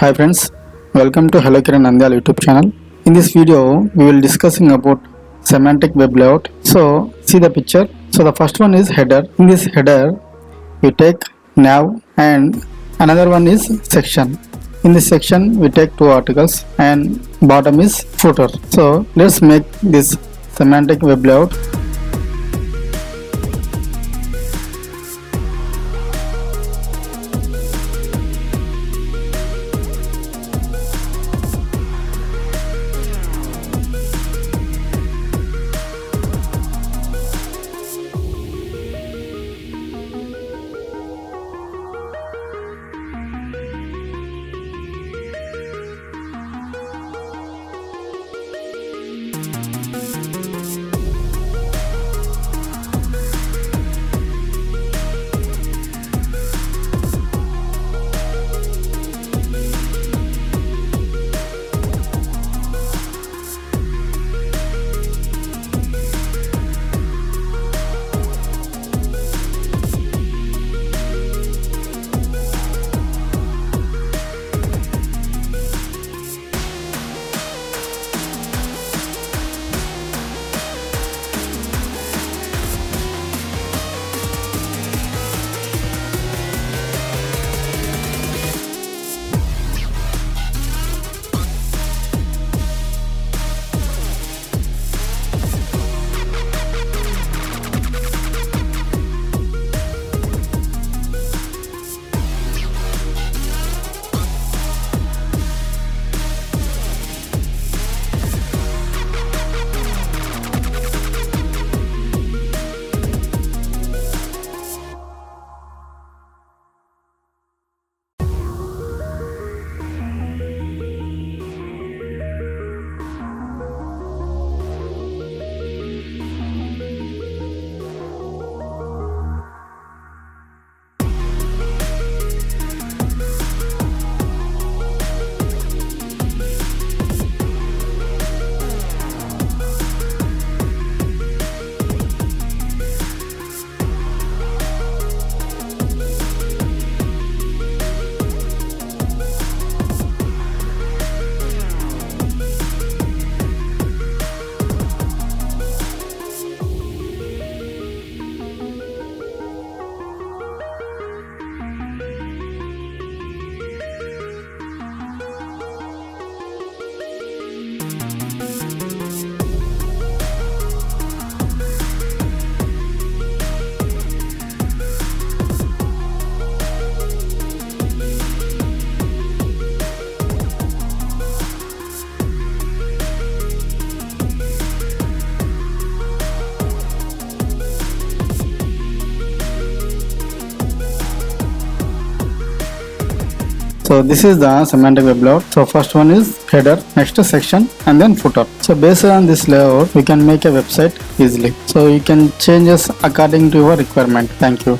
Hi friends, welcome to Hello Kiran Nandyal YouTube channel. In this video, we will discussing about semantic web layout. So see the picture. So the first one is header. In this header, we take nav and another one is section. In this section, we take two articles and bottom is footer. So let's make this semantic web layout. So this is the semantic web layout. So first one is header, next is section and then footer. So based on this layout, we can make a website easily. So you can change this according to your requirement. Thank you.